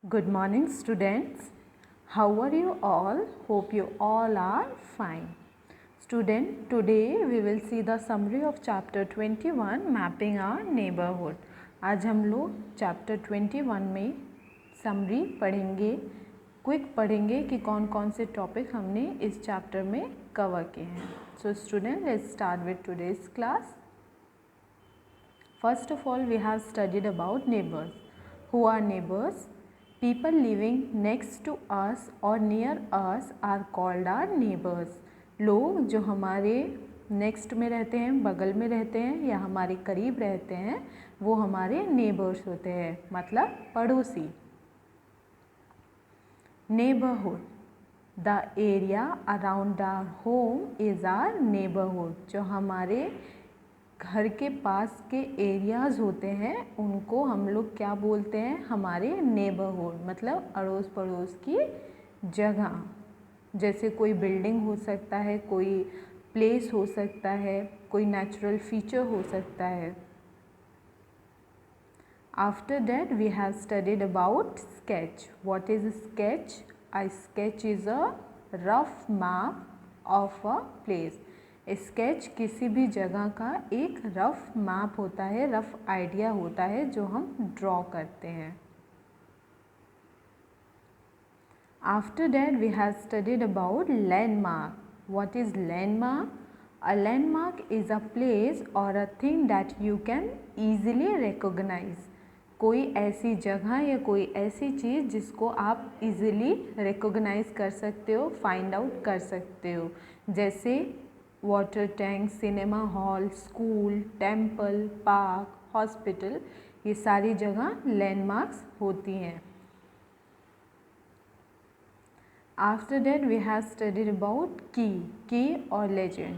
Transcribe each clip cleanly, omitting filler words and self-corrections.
Good morning, students. How are you all? Hope you all are fine. Student, today we will see the summary of chapter 21 Mapping Our Neighborhood. आज हम लोग chapter 21 में summary पढ़ेंगे, quick पढ़ेंगे कि कौन कौन से टॉपिक हमने इस चैप्टर में कवर किए हैं. So student, let's start with today's class. First of all, we have studied about neighbors. Who are neighbors? People living next to us or near us are called our neighbors. लोग जो हमारे next में रहते हैं, बगल में रहते हैं या हमारे करीब रहते हैं, वो हमारे नेबर्स होते हैं, मतलब पड़ोसी. Neighbourhood, the area around our home is our neighbourhood. जो हमारे घर के पास के एरियाज़ होते हैं उनको हम लोग क्या बोलते हैं? हमारे नेबरहुड, मतलब अड़ोस पड़ोस की जगह. जैसे कोई बिल्डिंग हो सकता है, कोई प्लेस हो सकता है, कोई नेचुरल फीचर हो सकता है. After that we have studied about sketch. What is sketch? A sketch is a rough map of a place. Sketch किसी भी जगह का एक रफ मैप होता है, रफ आइडिया होता है जो हम ड्रॉ करते हैं. After that we have studied about landmark. What is landmark? A landmark is a place और a thing that you can easily recognize. कोई ऐसी जगह या कोई ऐसी चीज़ जिसको आप इजीली रिकॉग्नाइज कर सकते हो, फाइंड आउट कर सकते हो. जैसे water tank, cinema hall, school, temple, park, hospital, ये सारी जगह लैंडमार्क्स होती हैं. After that we have studied about key और लेजेंड.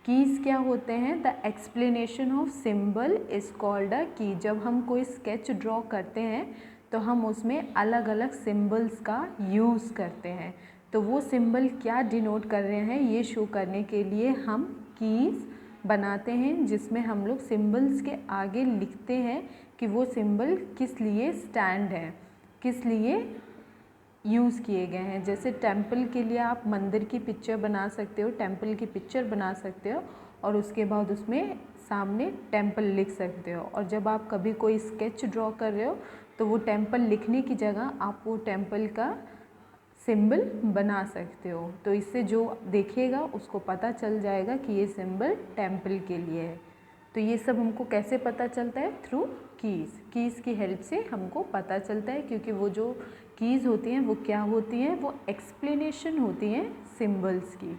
कीज़ क्या होते हैं? The explanation of symbol is called a key. जब हम कोई स्केच ड्रॉ करते हैं तो हम उसमें अलग अलग सिंबल्स का यूज़ करते हैं. तो वो सिंबल क्या डिनोट कर रहे हैं ये शो करने के लिए हम कीज़ बनाते हैं, जिसमें हम लोग सिंबल्स के आगे लिखते हैं कि वो सिंबल किस लिए स्टैंड है, किस लिए यूज़ किए गए हैं. जैसे टेम्पल के लिए आप मंदिर की पिक्चर बना सकते हो, टेम्पल की पिक्चर बना सकते हो और उसके बाद उसमें सामने टेम्पल लिख सकते हो. और जब आप कभी कोई स्केच ड्रॉ कर रहे हो तो वो टेम्पल लिखने की जगह आप वो टेम्पल का सिंबल बना सकते हो. तो इससे जो देखेगा उसको पता चल जाएगा कि ये सिंबल टेम्पल के लिए है. तो ये सब हमको कैसे पता चलता है? Through keys. कीज़ की हेल्प से हमको पता चलता है, क्योंकि वो जो कीज़ होती हैं वो क्या होती हैं? वो एक्सप्लेनेशन होती हैं सिंबल्स की.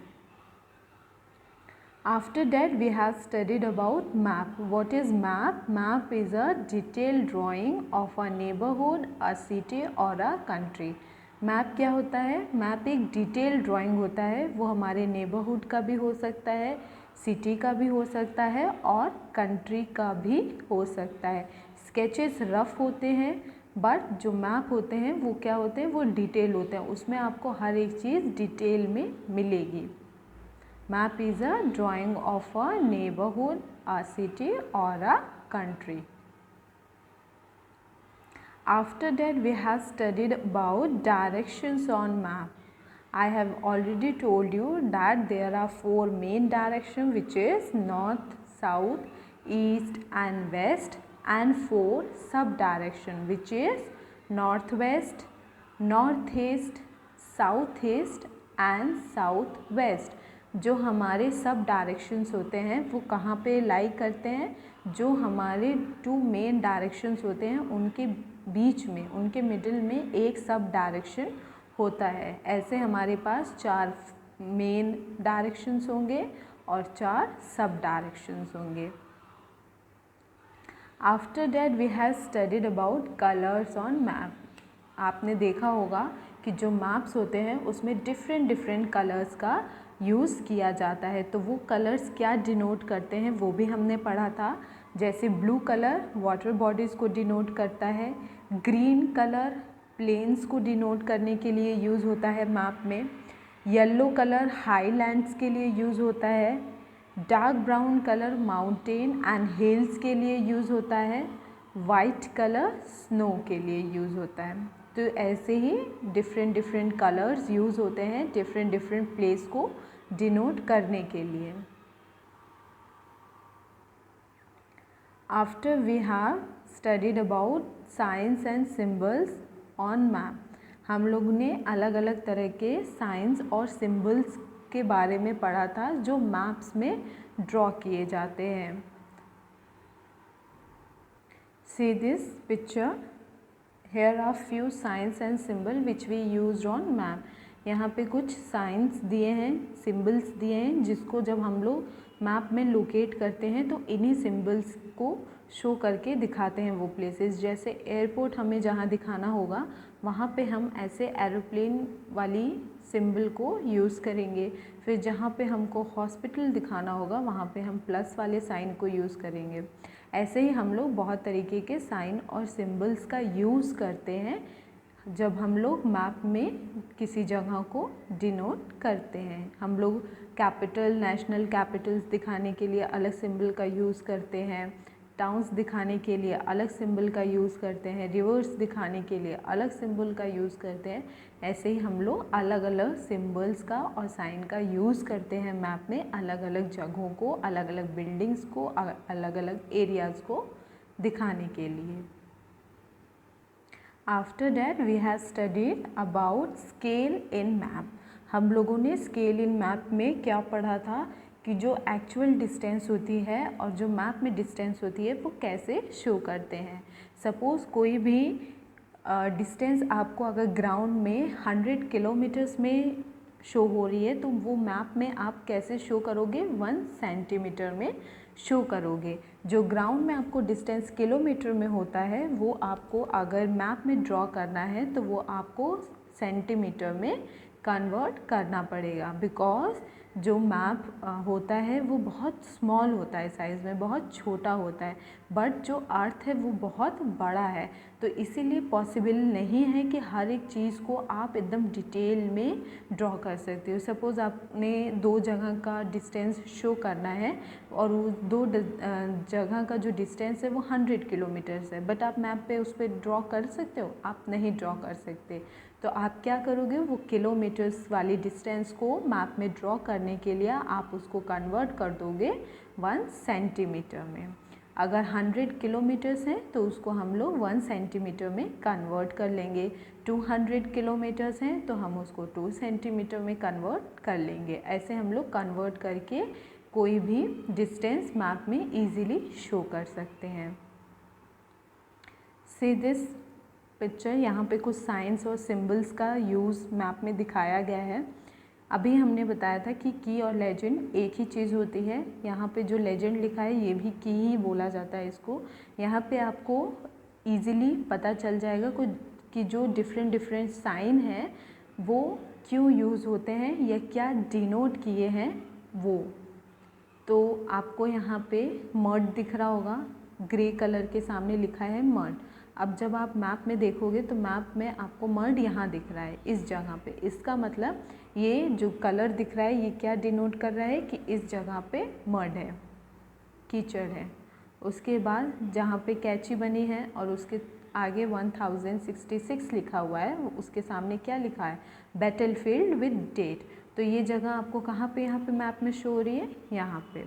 After that we have studied about map. What is map? Map is a detailed drawing of a neighborhood, a city or a country. Map क्या होता है? मैप एक डिटेल ड्राइंग होता है. वो हमारे नेबरहुड का भी हो सकता है, सिटी का भी हो सकता है और कंट्री का भी हो सकता है. स्केचेस रफ होते हैं, बट जो मैप होते हैं वो क्या होते हैं? वो डिटेल होते हैं. उसमें आपको हर एक चीज़ डिटेल में मिलेगी. Map is a drawing of a neighborhood, a city or a country. After that we have studied about directions on map. I have already told you that there are 4 main directions, which is north, south, east and west, and 4 sub direction, which is northwest, northeast, southeast and southwest. जो हमारे सब directions होते हैं वो कहाँ पे लाई करते हैं? जो हमारे 2 मेन डायरेक्शंस होते हैं उनके बीच में, उनके मिडिल में एक सब डायरेक्शन होता है. ऐसे हमारे पास 4 मेन डायरेक्शंस होंगे और 4 सब डायरेक्शंस होंगे. After that we have studied about colours on map. आपने देखा होगा कि जो मैप्स होते हैं उसमें डिफरेंट कलर्स का यूज़ किया जाता है. तो वो कलर्स क्या डिनोट करते हैं वो भी हमने पढ़ा था. जैसे ब्लू कलर वाटर बॉडीज़ को डिनोट करता है, ग्रीन कलर प्लेन्स को डिनोट करने के लिए यूज़ होता है मैप में, येलो कलर हाईलैंड्स के लिए यूज़ होता है, dark brown colour mountain and hills के लिए यूज़ होता है, वाइट कलर स्नो के लिए यूज़ होता है. तो ऐसे ही डिफरेंट डिफरेंट कलर्स यूज़ होते हैं डिफरेंट डिफरेंट प्लेस को डिनोट करने के लिए। After we have studied about signs and symbols on map, हम लोग ने अलग अलग तरह के साइंस और सिम्बल्स के बारे में पढ़ा था जो मैप्स में ड्रॉ किए जाते हैं। See this picture. Here are few signs and symbol which we used on map. यहाँ पे कुछ साइंस दिए हैं, सिम्बल्स दिए हैं जिसको जब हम लोग मैप में लोकेट करते हैं तो इन्हीं सिम्बल्स को शो करके दिखाते हैं वो प्लेसेस। जैसे एयरपोर्ट हमें जहाँ दिखाना होगा वहाँ पे हम ऐसे एरोप्लेन वाली सिंबल को यूज़ करेंगे। फिर जहाँ पे हमको हॉस्पिटल दिखाना होगा वहाँ पे हम प्लस वाले साइन को यूज़ करेंगे। ऐसे ही हम लोग बहुत तरीके के साइन और सिंबल्स का यूज़ करते हैं जब हम लोग मैप में किसी जगह को डिनोट करते हैं। हम लोग कैपिटल, नेशनल कैपिटल्स दिखाने के लिए अलग सिंबल का यूज़ करते हैं, टाउन्स दिखाने के लिए अलग सिंबल का यूज़ करते हैं, रिवर्स दिखाने के लिए अलग सिंबल का यूज़ करते हैं। ऐसे ही हम लोग अलग अलग सिंबल्स का और साइन का यूज़ करते हैं मैप में अलग अलग जगहों को, अलग अलग बिल्डिंग्स को, अलग अलग एरियाज़ को दिखाने के लिए। After that we have studied about scale in map. हम लोगों ने स्केल इन मैप में क्या पढ़ा था कि जो एक्चुअल डिस्टेंस होती है और जो मैप में डिस्टेंस होती है वो कैसे शो करते हैं। सपोज़ कोई भी डिस्टेंस आपको अगर ग्राउंड में 100 किलोमीटर्स में शो हो रही है तो वो मैप में आप कैसे शो करोगे, 1 सेंटीमीटर में शो करोगे। जो ग्राउंड में आपको डिस्टेंस किलोमीटर में होता है वो आपको अगर मैप में ड्रॉ करना है तो वो आपको सेंटीमीटर में कन्वर्ट करना पड़ेगा। बिकॉज जो मैप होता है वो बहुत स्मॉल होता है, साइज़ में बहुत छोटा होता है, बट जो अर्थ है वो बहुत बड़ा है। तो इसीलिए पॉसिबल नहीं है कि हर एक चीज़ को आप एकदम डिटेल में ड्रॉ कर सकते हो। सपोज़ आपने 2 जगह का डिस्टेंस शो करना है और वो 2 जगह का जो डिस्टेंस है वो 100 किलोमीटर्स है, बट आप मैप पे उस पर ड्रॉ कर सकते हो? आप नहीं ड्रॉ कर सकते। तो आप क्या करोगे, वो किलोमीटर्स वाली डिस्टेंस को मैप में ड्रॉ करने के लिए आप उसको कन्वर्ट कर दोगे 1 सेंटीमीटर में। अगर 100 किलोमीटर्स हैं तो उसको हम लोग 1 सेंटीमीटर में कन्वर्ट कर लेंगे। 200 किलोमीटर्स हैं तो हम उसको 2 सेंटीमीटर में कन्वर्ट कर लेंगे। ऐसे हम लोग कन्वर्ट करके कोई भी डिस्टेंस मैप में इजीली शो कर सकते हैं। सी दिस पिक्चर, यहाँ पे कुछ साइंस और सिंबल्स का यूज़ मैप में दिखाया गया है। अभी हमने बताया था कि की और लेजेंड एक ही चीज़ होती है। यहाँ पे जो लेजेंड लिखा है ये भी की ही बोला जाता है इसको। यहाँ पे आपको इजीली पता चल जाएगा कि जो डिफरेंट डिफरेंट साइन हैं वो क्यों यूज़ होते हैं या क्या डिनोट किए हैं वो। तो आपको यहाँ पे मड दिख रहा होगा, ग्रे कलर के सामने लिखा है मड। अब जब आप मैप में देखोगे तो मैप में आपको मड यहाँ दिख रहा है इस जगह पे। इसका मतलब ये जो कलर दिख रहा है ये क्या डिनोट कर रहा है कि इस जगह पे मड है, कीचड़ है। उसके बाद जहाँ पे कैची बनी है और उसके आगे 1066 लिखा हुआ है, उसके सामने क्या लिखा है, बैटलफील्ड विद डेट। तो ये जगह आपको कहाँ पे यहाँ पे मैप में शो हो रही है, यहाँ पे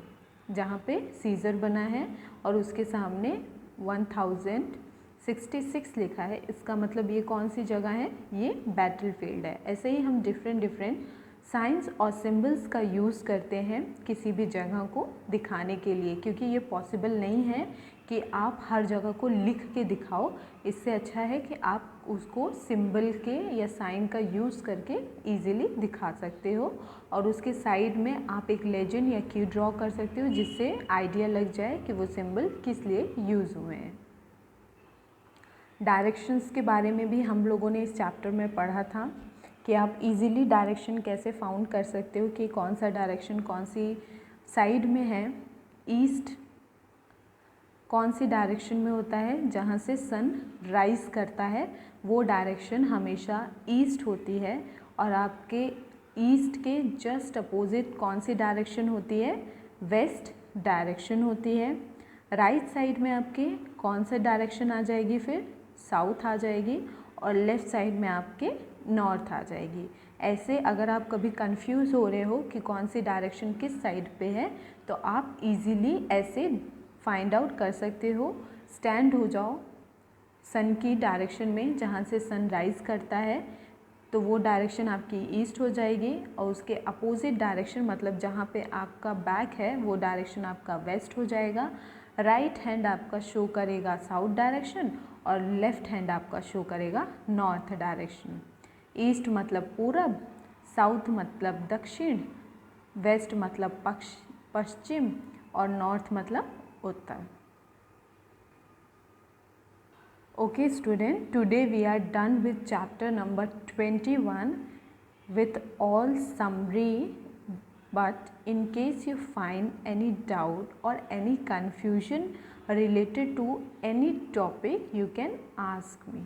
जहाँ पे सीज़र बना है और उसके सामने 1066 लिखा है। इसका मतलब ये कौन सी जगह है, ये बैटलफील्ड है। ऐसे ही हम डिफरेंट डिफरेंट साइंस और सिंबल्स का यूज़ करते हैं किसी भी जगह को दिखाने के लिए, क्योंकि ये पॉसिबल नहीं है कि आप हर जगह को लिख के दिखाओ। इससे अच्छा है कि आप उसको सिंबल के या साइन का यूज़ करके इजीली दिखा सकते हो और उसके साइड में आप एक लेजेंड या की ड्रॉ कर सकते हो जिससे आइडिया लग जाए कि वो सिंबल किस लिए यूज़ हुए हैं। डायरेक्शंस के बारे में भी हम लोगों ने इस चैप्टर में पढ़ा था कि आप इजीली डायरेक्शन कैसे फाउंड कर सकते हो कि कौन सा डायरेक्शन कौन सी साइड में है। ईस्ट कौन सी डायरेक्शन में होता है, जहाँ से सन राइज़ करता है वो डायरेक्शन हमेशा ईस्ट होती है। और आपके ईस्ट के जस्ट अपोजिट कौन सी डायरेक्शन होती है, वेस्ट डायरेक्शन होती है। राइट साइड में आपके कौन सा डायरेक्शन आ जाएगी, फिर साउथ आ जाएगी। और लेफ़्ट साइड में आपके नॉर्थ आ जाएगी। ऐसे अगर आप कभी कंफ्यूज हो रहे हो कि कौन सी डायरेक्शन किस साइड पे है, तो आप इजीली ऐसे फाइंड आउट कर सकते हो। स्टैंड हो जाओ सन की डायरेक्शन में, जहाँ से सन राइज़ करता है तो वो डायरेक्शन आपकी ईस्ट हो जाएगी, और उसके अपोजिट डायरेक्शन मतलब जहाँ पे आपका बैक है वो डायरेक्शन आपका वेस्ट हो जाएगा। राइट हैंड आपका शो करेगा साउथ डायरेक्शन और लेफ़्ट हैंड आपका शो करेगा नॉर्थ डायरेक्शन। ईस्ट मतलब पूरब, साउथ मतलब दक्षिण, वेस्ट मतलब पश्चिम और नॉर्थ मतलब उत्तर। Okay student, today we are done with chapter number 21 with all summary, but in case you find any doubt or any confusion related to any topic, you can ask me.